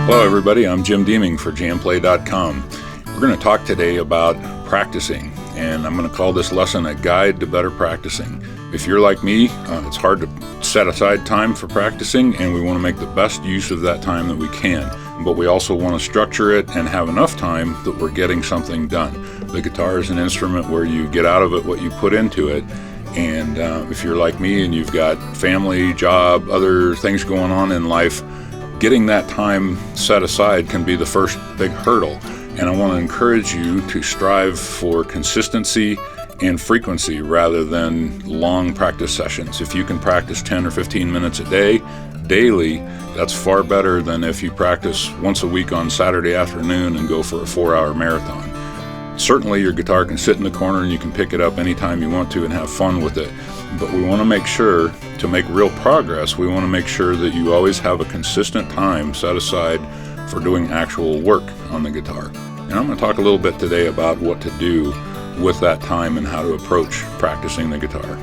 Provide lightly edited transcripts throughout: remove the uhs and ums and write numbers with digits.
Hello everybody, I'm Jim Deeming for JamPlay.com. We're going to talk today about practicing, and I'm going to call this lesson a guide to better practicing. If you're like me, it's hard to set aside time for practicing, and we want to make the best use of that time that we can. But we also want to structure it and have enough time that we're getting something done. The guitar is an instrument where you get out of it what you put into it. And if you're like me and you've got family, job, other things going on in life, getting that time set aside can be the first big hurdle. And I want to encourage you to strive for consistency and frequency rather than long practice sessions. If you can practice 10 or 15 minutes a day, daily, that's far better than if you practice once a week on Saturday afternoon and go for a 4-hour marathon. Certainly your guitar can sit in the corner and you can pick it up anytime you want to and have fun with it. But we want to make sure, to make real progress, we want to make sure that you always have a consistent time set aside for doing actual work on the guitar. And I'm going to talk a little bit today about what to do with that time and how to approach practicing the guitar.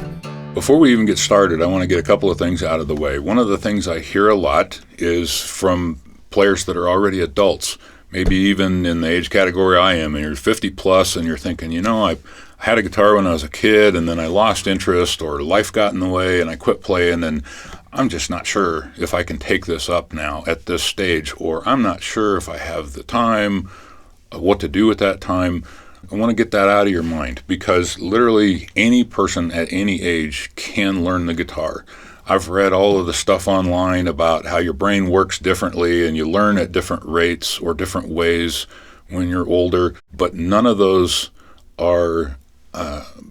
Before we even get started, I want to get a couple of things out of the way. One of the things I hear a lot is from players that are already adults, maybe even in the age category I am, and you're 50 plus and you're thinking, I had a guitar when I was a kid and then I lost interest or life got in the way and I quit playing, and I'm just not sure if I can take this up now at this stage, or I'm not sure if I have the time, what to do with that time. I want to get that out of your mind, because literally any person at any age can learn the guitar. I've read all of the stuff online about how your brain works differently and you learn at different rates or different ways when you're older, but none of those are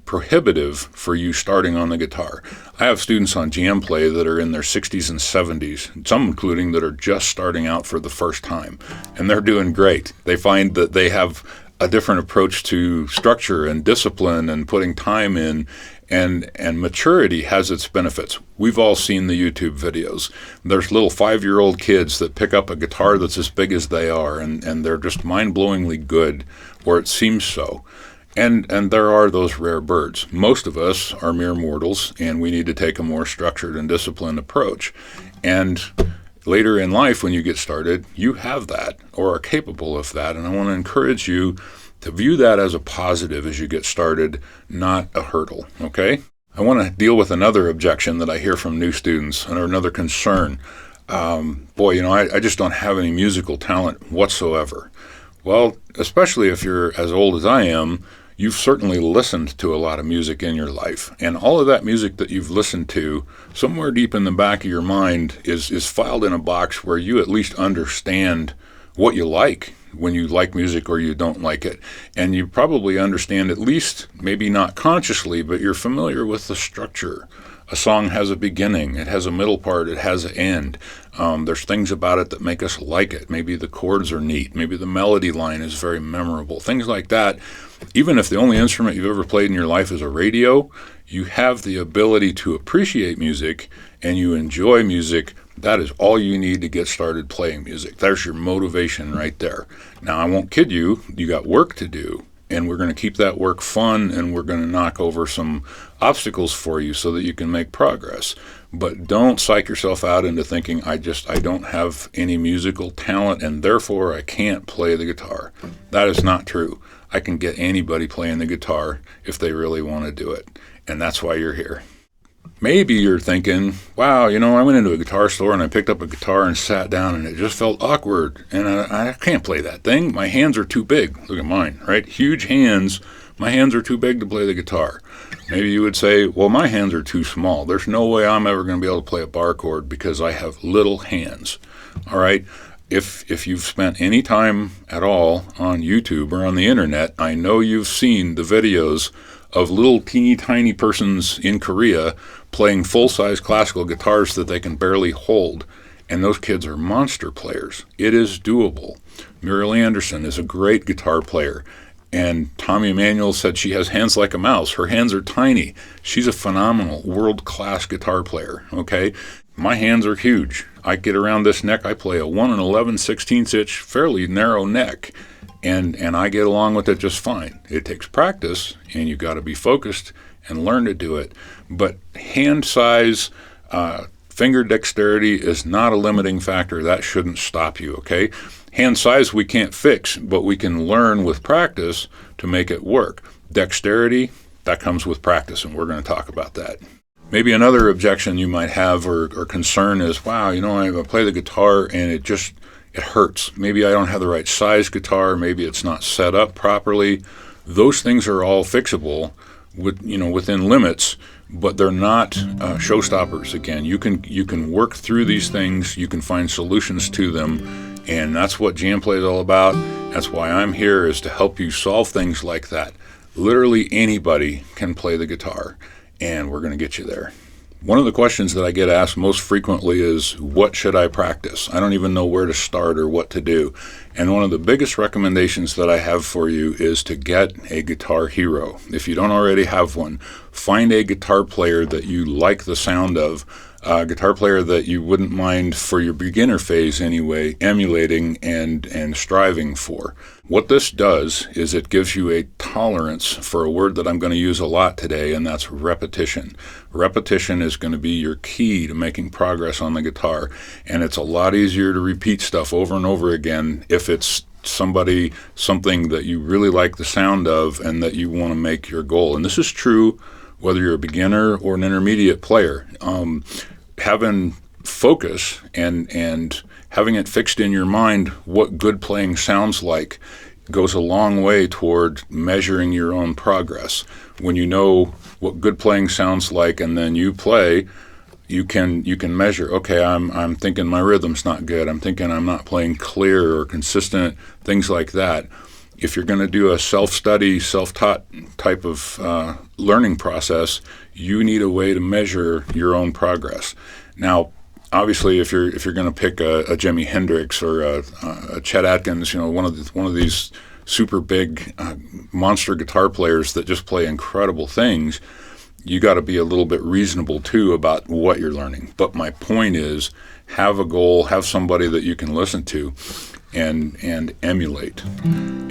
prohibitive for you starting on the guitar. I have students on JamPlay that are in their 60s and 70s, some including that are just starting out for the first time, and they're doing great. They find that they have a different approach to structure and discipline and putting time in, and maturity has its benefits. We've all seen the YouTube videos. There's little 5-year-old kids that pick up a guitar that's as big as they are, and they're just mind-blowingly good, or it seems so. And there are those rare birds. Most of us are mere mortals, and we need to take a more structured and disciplined approach. And later in life, when you get started, you have that or are capable of that. And I want to encourage you to view that as a positive as you get started, not a hurdle, okay? I want to deal with another objection that I hear from new students, or another concern. I just don't have any musical talent whatsoever. Well, especially if you're as old as I am, you've certainly listened to a lot of music in your life. And all of that music that you've listened to, somewhere deep in the back of your mind is filed in a box where you at least understand what you like when you like music or you don't like it. And you probably understand, at least, maybe not consciously, but you're familiar with the structure. A song has a beginning, it has a middle part, it has an end. There's things about it that make us like it. Maybe the chords are neat, maybe the melody line is very memorable, things like that. Even if the only instrument you've ever played in your life is a radio, you have the ability to appreciate music and you enjoy music. That is all you need to get started playing music. There's your motivation right there. Now, I won't kid you, you got work to do. And we're going to keep that work fun, and we're going to knock over some obstacles for you so that you can make progress. But don't psych yourself out into thinking, I don't have any musical talent and therefore I can't play the guitar. That is not true. I can get anybody playing the guitar if they really want to do it. And that's why you're here. Maybe you're thinking, wow, I went into a guitar store and I picked up a guitar and sat down and it just felt awkward and I can't play that thing. My hands are too big. Look at mine, right? Huge hands. My hands are too big to play the guitar. Maybe you would say, well, my hands are too small. There's no way I'm ever going to be able to play a bar chord because I have little hands. All right? If you've spent any time at all on YouTube or on the internet, I know you've seen the videos of little teeny tiny persons in Korea playing full-size classical guitars that they can barely hold. And those kids are monster players. It is doable. Muriel Anderson is a great guitar player. And Tommy Emmanuel said she has hands like a mouse. Her hands are tiny. She's a phenomenal world-class guitar player, okay? My hands are huge. I get around this neck. I play a 1 11/16 inch, fairly narrow neck. And I get along with it just fine. It takes practice, and you've got to be focused and learn to do it. But hand size, Finger dexterity is not a limiting factor. That shouldn't stop you, okay? Hand size we can't fix, but we can learn with practice to make it work. Dexterity, that comes with practice, and we're going to talk about that. Maybe another objection you might have or concern is, wow, I play the guitar and it hurts. Maybe I don't have the right size guitar. Maybe it's not set up properly. Those things are all fixable within limits, but they're not showstoppers. Again, you can work through these things. You can find solutions to them, and that's what JamPlay is all about. That's why I'm here, is to help you solve things like that. Literally anybody can play the guitar, and we're going to get you there. One of the questions that I get asked most frequently is, what should I practice? I don't even know where to start or what to do. And one of the biggest recommendations that I have for you is to get a guitar hero. If you don't already have one, find a guitar player that you like the sound of, a guitar player that you wouldn't mind, for your beginner phase anyway, emulating and striving for. What this does is it gives you a tolerance for a word that I'm going to use a lot today, and that's repetition. Repetition is going to be your key to making progress on the guitar, and it's a lot easier to repeat stuff over and over again if it's something that you really like the sound of and that you want to make your goal. And this is true whether you're a beginner or an intermediate player. Having focus and having it fixed in your mind what good playing sounds like goes a long way toward measuring your own progress. When you know what good playing sounds like and then you play, you can measure, okay, I'm thinking my rhythm's not good, I'm thinking I'm not playing clear or consistent, things like that. If you're going to do a self-study, self-taught type of learning process, you need a way to measure your own progress. Now, obviously, if you're going to pick a Jimi Hendrix or a Chet Atkins, one of these super big monster guitar players that just play incredible things, you got to be a little bit reasonable too about what you're learning. But my point is, have a goal, have somebody that you can listen to, and emulate.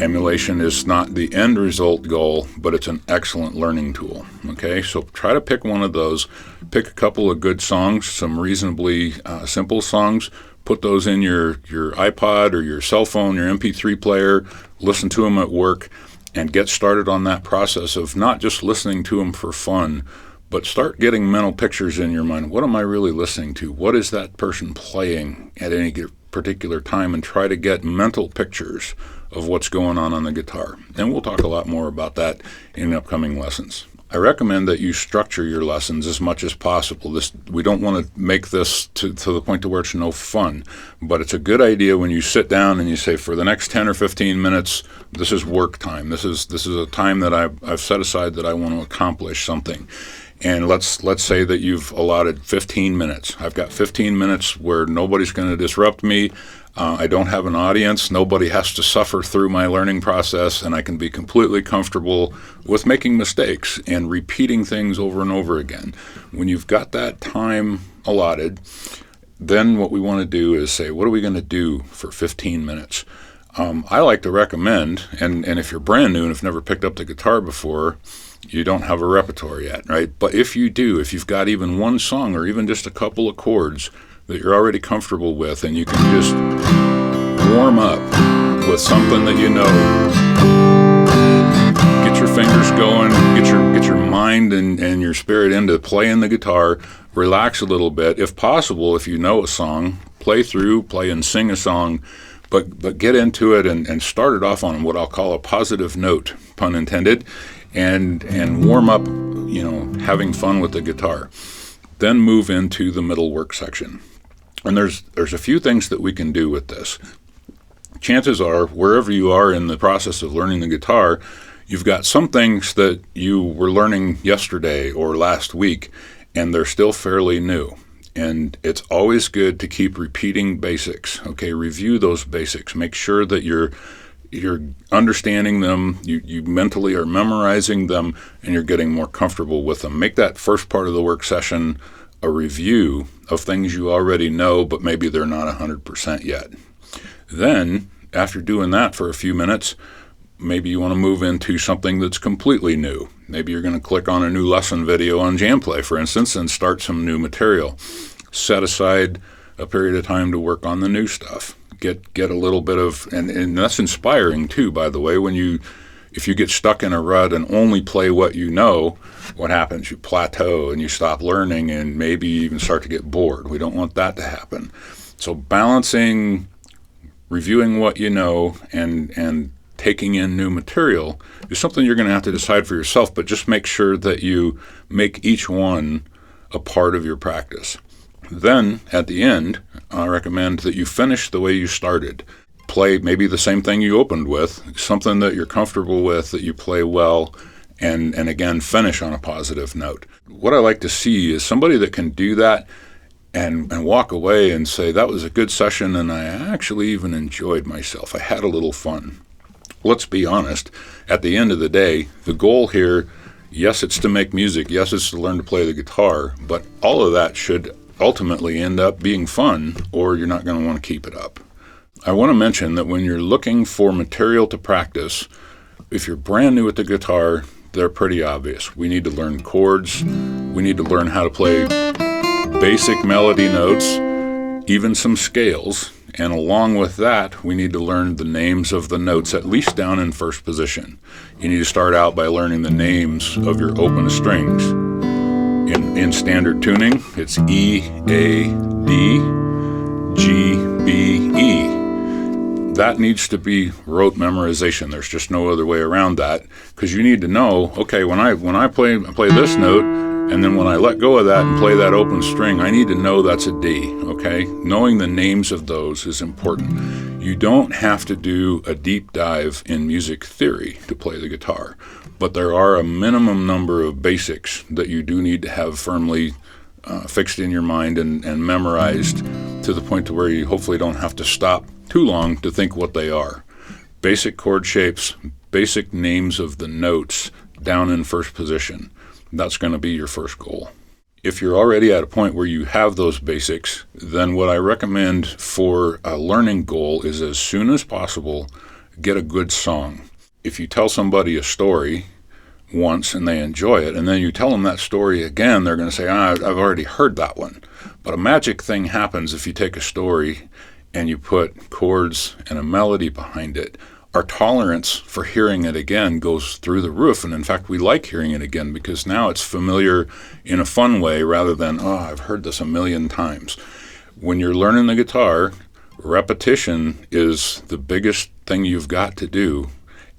Emulation is not the end result goal, but it's an excellent learning tool. Okay, so try to pick one of those. Pick a couple of good songs, some reasonably simple songs. Put those in your iPod or your cell phone, your MP3 player. Listen to them at work, and get started on that process of not just listening to them for fun, but start getting mental pictures in your mind. What am I really listening to? What is that person playing at any particular time? And try to get mental pictures of what's going on the guitar. And we'll talk a lot more about that in upcoming lessons. I recommend that you structure your lessons as much as possible. We don't want to make this to the point to where it's no fun, but it's a good idea when you sit down and you say, for the next 10 or 15 minutes, this is work time. This is a time that I've set aside that I want to accomplish something. And let's say that you've allotted 15 minutes. I've got 15 minutes where nobody's going to disrupt me. I don't have an audience. Nobody has to suffer through my learning process, and I can be completely comfortable with making mistakes and repeating things over and over again. When you've got that time allotted, then what we want to do is say, what are we going to do for 15 minutes? I like to recommend, and if you're brand new and have never picked up the guitar before, you don't have a repertoire yet, right? But if you do, if you've got even one song or even just a couple of chords that you're already comfortable with, and you can just warm up with something that you know, get your fingers going, get your mind and your spirit into playing the guitar, relax a little bit. If possible, if you know a song, play and sing a song, but get into it and start it off on what I'll call a positive note, pun intended, and warm up, having fun with the guitar. Then move into the middle work section. And there's a few things that we can do with this. Chances are, wherever you are in the process of learning the guitar, you've got some things that you were learning yesterday or last week, and they're still fairly new. And it's always good to keep repeating basics. Okay, review those basics. Make sure that you're understanding them, you mentally are memorizing them, and you're getting more comfortable with them. Make that first part of the work session a review of things you already know, but maybe they're not 100% yet. Then, after doing that for a few minutes, maybe you want to move into something that's completely new. Maybe you're going to click on a new lesson video on JamPlay, for instance, and start some new material. set aside a period of time to work on the new stuff. Get a little bit of, and that's inspiring too, by the way. If you get stuck in a rut and only play what you know, what happens? You plateau and you stop learning and maybe even start to get bored. We don't want that to happen. So balancing, reviewing what you know, and taking in new material is something you're going to have to decide for yourself, but just make sure that you make each one a part of your practice. Then, at the end, I recommend that you finish the way you started. Play maybe the same thing you opened with, something that you're comfortable with, that you play well, and again, finish on a positive note. What I like to see is somebody that can do that and walk away and say, that was a good session, and I actually even enjoyed myself. I had a little fun. Let's be honest, at the end of the day, the goal here, yes, it's to make music, yes, it's to learn to play the guitar, but all of that should ultimately end up being fun, or you're not going to want to keep it up. I want to mention that when you're looking for material to practice, if you're brand new at the guitar, they're pretty obvious. We need to learn chords, we need to learn how to play basic melody notes, even some scales, and along with that, we need to learn the names of the notes, at least down in first position. You need to start out by learning the names of your open strings. In standard tuning, it's E, A, D, G, B, E. That needs to be rote memorization. There's just no other way around that, because you need to know, okay, when I play this note, and then when I let go of that and play that open string, I need to know that's a D, okay? Knowing the names of those is important. You don't have to do a deep dive in music theory to play the guitar, but there are a minimum number of basics that you do need to have firmly fixed in your mind and memorized to the point to where you hopefully don't have to stop too long to think what they are. Basic chord shapes, basic names of the notes down in first position. That's going to be your first goal. If you're already at a point where you have those basics, then what I recommend for a learning goal is, as soon as possible, get a good song. If you tell somebody a story once and they enjoy it, and then you tell them that story again, they're going to say, I've already heard that one. But a magic thing happens if you take a story and you put chords and a melody behind it. Our tolerance for hearing it again goes through the roof, and in fact, we like hearing it again because now it's familiar in a fun way rather than, I've heard this a million times. When you're learning the guitar, repetition is the biggest thing you've got to do,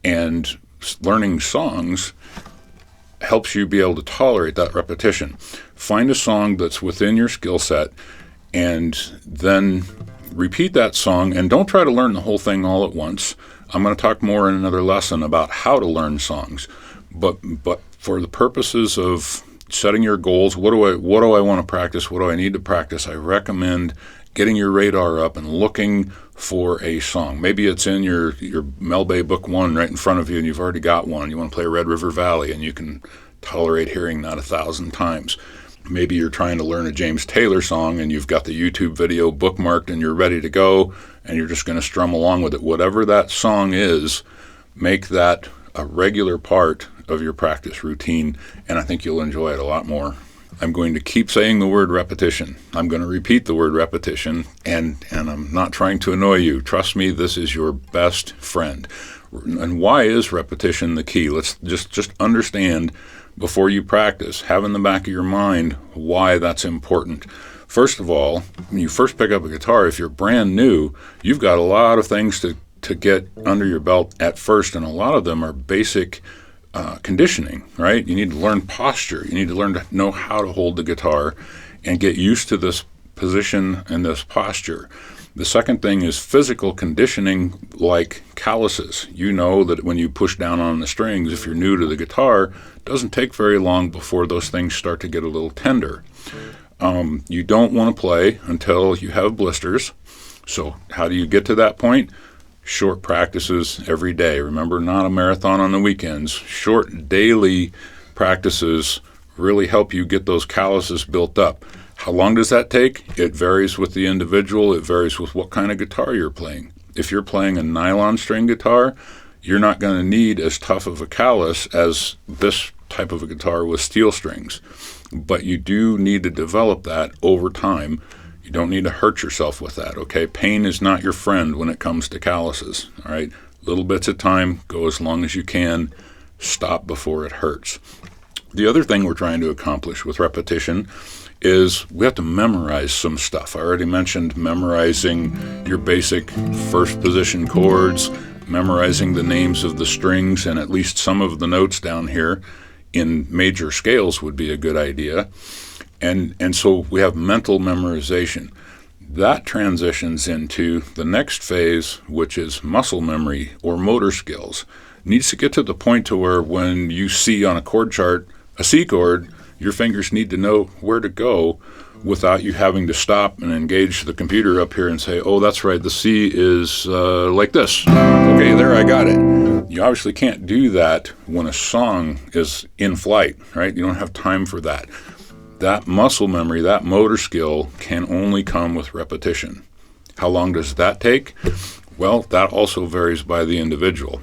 and learning songs helps you be able to tolerate that repetition. Find a song that's within your skill set and then repeat that song, and don't try to learn the whole thing all at once. I'm going to talk more in another lesson about how to learn songs, but for the purposes of setting your goals, what do I want to practice? What do I need to practice? I recommend getting your radar up and looking for a song. Maybe it's in your Melbay Book 1 right in front of you, and you've already got one. You want to play Red River Valley, and you can tolerate hearing that 1,000 times. Maybe you're trying to learn a James Taylor song, and you've got the YouTube video bookmarked, and you're ready to go, and you're just going to strum along with it. Whatever that song is, make that a regular part of your practice routine, and I think you'll enjoy it a lot more. I'm going to keep saying the word repetition. I'm going to repeat the word repetition, and I'm not trying to annoy you. Trust me, this is your best friend. And why is repetition the key? Let's just understand before you practice, have in the back of your mind why that's important. First of all, when you first pick up a guitar, if you're brand new, you've got a lot of things to get under your belt at first, and a lot of them are basic conditioning, right? You need to learn posture. You need to learn to know how to hold the guitar and get used to this position and this posture. The second thing is physical conditioning, like calluses. You know that when you push down on the strings, if you're new to the guitar, it doesn't take very long before those things start to get a little tender. You don't want to play until you have blisters. So how do you get to that point? Short practices every day. Remember, not a marathon on the weekends. Short daily practices really help you get those calluses built up. How long does that take? It varies with the individual. It varies with what kind of guitar you're playing. If you're playing a nylon string guitar, you're not going to need as tough of a callus as this type of a guitar with steel strings. But you do need to develop that over time. You don't need to hurt yourself with that, okay? Pain is not your friend when it comes to calluses, all right? Little bits at a time, go as long as you can, stop before it hurts. The other thing we're trying to accomplish with repetition is we have to memorize some stuff. I already mentioned memorizing your basic first position chords, memorizing the names of the strings and at least some of the notes down here in major scales would be a good idea. And so we have mental memorization. That transitions into the next phase, which is muscle memory or motor skills. Needs to get to the point to where when you see on a chord chart a C chord, your fingers need to know where to go without you having to stop and engage the computer up here and say, oh, that's right, the C is like this. Okay, there, I got it. You obviously can't do that when a song is in flight, right? You don't have time for that. That muscle memory, that motor skill can only come with repetition. How long does that take? Well, that also varies by the individual.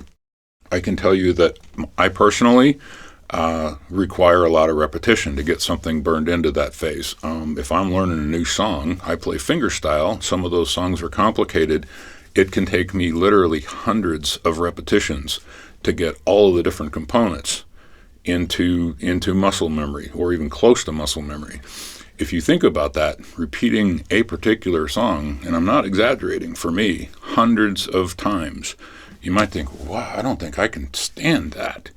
I can tell you that I personally require a lot of repetition to get something burned into that phase. If I'm learning a new song, I play fingerstyle. Some of those songs are complicated. It can take me literally hundreds of repetitions to get all of the different components into muscle memory, or even close to muscle memory. If you think about that, repeating a particular song, and I'm not exaggerating, for me, hundreds of times, you might think, wow, I don't think I can stand that.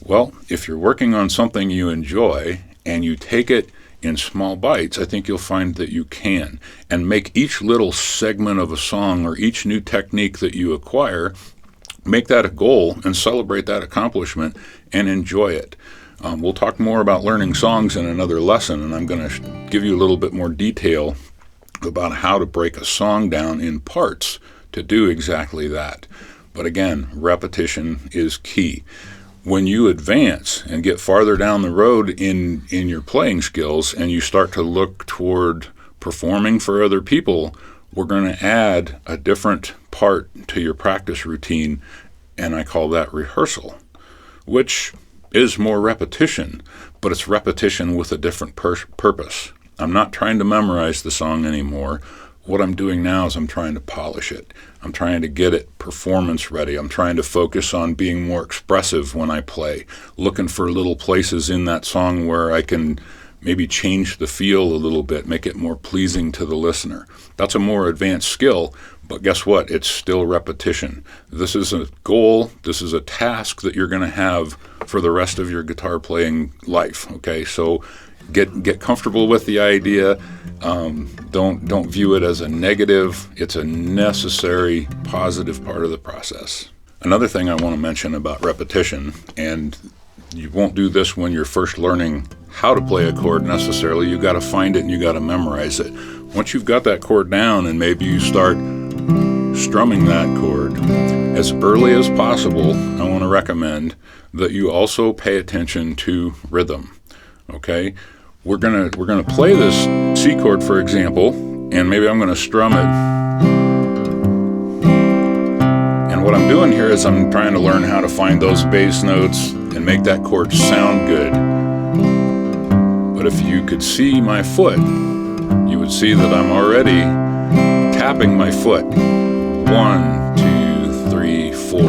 Well, if you're working on something you enjoy and you take it in small bites, I think you'll find that you can. And make each little segment of a song or each new technique that you acquire, make that a goal and celebrate that accomplishment and enjoy it. We'll talk more about learning songs in another lesson, and I'm going to give you a little bit more detail about how to break a song down in parts to do exactly that. But again, repetition is key. When you advance and get farther down the road in your playing skills and you start to look toward performing for other people, we're going to add a different part to your practice routine, and I call that rehearsal, which is more repetition, but it's repetition with a different purpose. I'm not trying to memorize the song anymore. What I'm doing now is I'm trying to polish it. I'm trying to get it performance ready. I'm trying to focus on being more expressive when I play, looking for little places in that song where I can maybe change the feel a little bit, make it more pleasing to the listener. That's a more advanced skill, but guess what? It's still repetition. This is a goal, this is a task that you're going to have for the rest of your guitar playing life, okay? So get comfortable with the idea. Don't view it as a negative. It's a necessary, positive part of the process. Another thing I want to mention about repetition, and you won't do this when you're first learning how to play a chord necessarily. You got to find it and you got to memorize it. Once you've got that chord down and maybe you start strumming that chord, as early as possible, I want to recommend that you also pay attention to rhythm. Okay? We're gonna play this C chord, for example, and maybe I'm gonna strum it. And what I'm doing here is I'm trying to learn how to find those bass notes and make that chord sound good. But if you could see my foot, you would see that I'm already tapping my foot. 1, 2, 3, 4.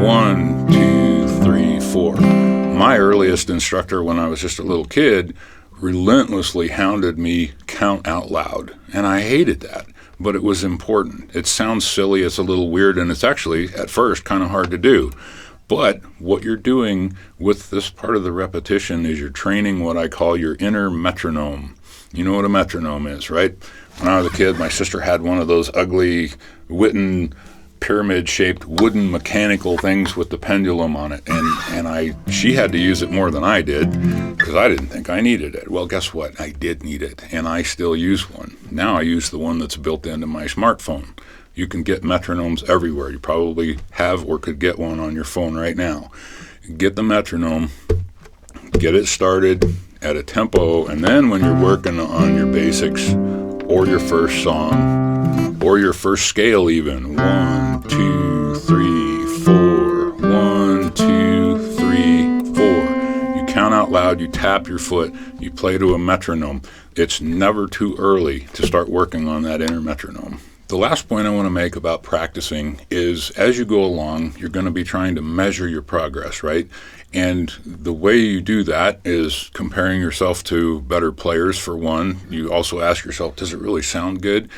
1, 2, 3, 4. My earliest instructor when I was just a little kid relentlessly hounded me count out loud, and I hated that, but it was important. It sounds silly, it's a little weird, and it's actually at first kind of hard to do. But what you're doing with this part of the repetition is you're training what I call your inner metronome. You know what a metronome is, right? When I was a kid, my sister had one of those ugly Witten pyramid-shaped wooden mechanical things with the pendulum on it, and she had to use it more than I did because I didn't think I needed it. Well, guess what? I did need it, and I still use one. Now I use the one that's built into my smartphone. You can get metronomes everywhere. You probably have or could get one on your phone right now. Get the metronome, get it started at a tempo, and then when you're working on your basics or your first song, or your first scale even, 1, 2, 3, 4, 1, 2, 3, 4. You count loud, you tap your foot, you play to a metronome. It's never too early to start working on that inner metronome. The last point I want to make about practicing is as you go along, you're going to be trying to measure your progress, right? And the way you do that is comparing yourself to better players, for one. You also ask yourself, does it really sound good?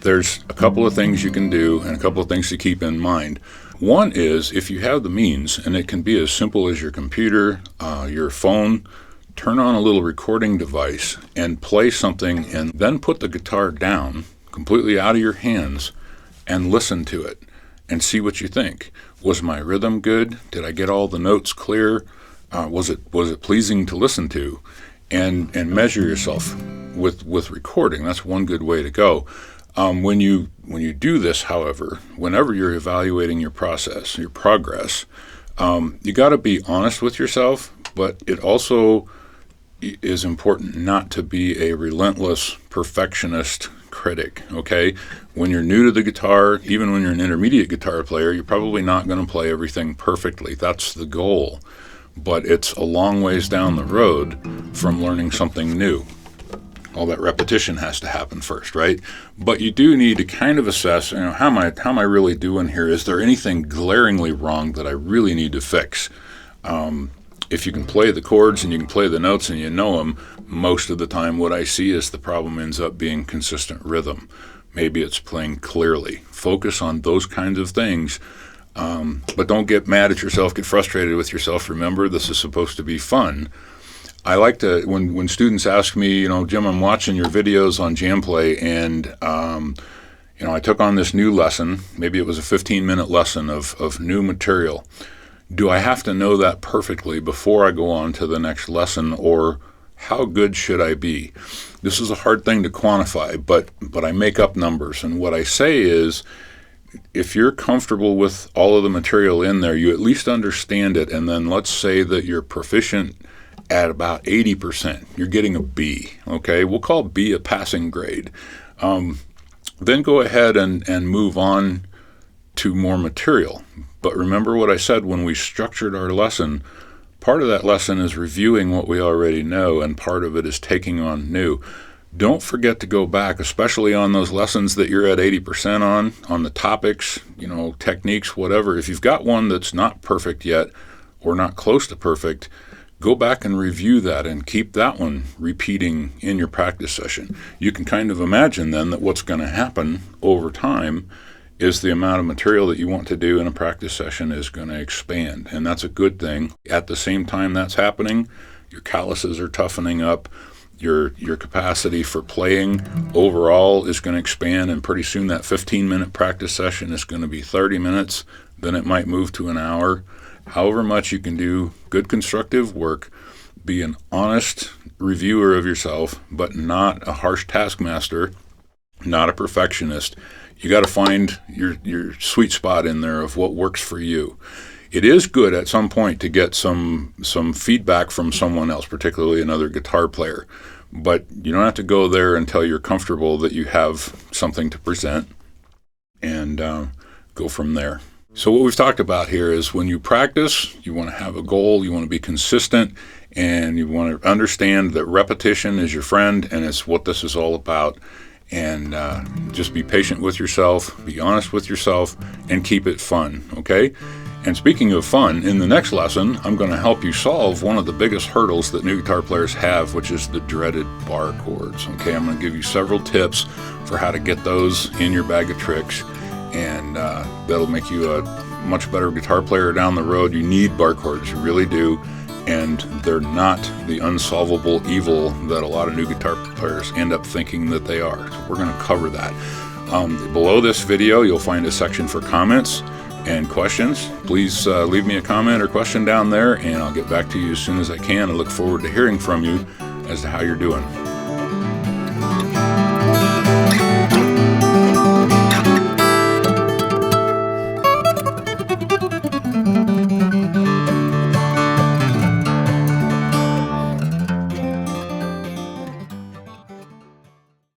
There's a couple of things you can do and a couple of things to keep in mind. One is, if you have the means, and it can be as simple as your computer, your phone, turn on a little recording device and play something, and then put the guitar down completely out of your hands and listen to it and see what you think. Was my rhythm good? Did I get all the notes clear? Was it pleasing to listen to? And measure yourself with recording. That's one good way to go. When you do this, however, whenever you're evaluating your process, your progress, you got to be honest with yourself, but it also is important not to be a relentless perfectionist critic, okay? When you're new to the guitar, even when you're an intermediate guitar player, you're probably not going to play everything perfectly. That's the goal. But it's a long ways down the road from learning something new. All that repetition has to happen first, right? But you do need to kind of assess, how am I really doing here? Is there anything glaringly wrong that I really need to fix? If you can play the chords and you can play the notes and you know them, most of the time what I see is the problem ends up being consistent rhythm. Maybe it's playing clearly. Focus on those kinds of things, but don't get mad at yourself, get frustrated with yourself. Remember, this is supposed to be fun. I like to, when students ask me, Jim, I'm watching your videos on JamPlay, and I took on this new lesson. Maybe it was a 15-minute lesson of new material. Do I have to know that perfectly before I go on to the next lesson, or how good should I be? This is a hard thing to quantify, but I make up numbers. And what I say is, if you're comfortable with all of the material in there, you at least understand it, and then let's say that you're proficient at about 80%. You're getting a B, okay? We'll call B a passing grade. Then go ahead and move on to more material. But remember what I said when we structured our lesson. Part of that lesson is reviewing what we already know, and part of it is taking on new. Don't forget to go back, especially on those lessons that you're at 80% on the topics, techniques, whatever. If you've got one that's not perfect yet or not close to perfect, go back and review that and keep that one repeating in your practice session. You can kind of imagine then that what's going to happen over time is the amount of material that you want to do in a practice session is going to expand, and that's a good thing. At the same time that's happening, your calluses are toughening up, your capacity for playing overall is going to expand, and pretty soon that 15-minute practice session is going to be 30 minutes, then it might move to an hour. However much you can do good constructive work, be an honest reviewer of yourself, but not a harsh taskmaster, not a perfectionist. You got to find your sweet spot in there of what works for you. It is good at some point to get some feedback from someone else, particularly another guitar player. But you don't have to go there until you're comfortable that you have something to present, and go from there. So what we've talked about here is when you practice, you want to have a goal, you want to be consistent, and you want to understand that repetition is your friend, and it's what this is all about. And just be patient with yourself, be honest with yourself, and keep it fun, okay? And speaking of fun, in the next lesson, I'm going to help you solve one of the biggest hurdles that new guitar players have, which is the dreaded bar chords, okay? I'm going to give you several tips for how to get those in your bag of tricks, and that'll make you a much better guitar player down the road. You need bar chords, you really do. And they're not the unsolvable evil that a lot of new guitar players end up thinking that they are. So we're going to cover that. Below this video, you'll find a section for comments and questions. Please leave me a comment or question down there, and I'll get back to you as soon as I can. I look forward to hearing from you as to how you're doing.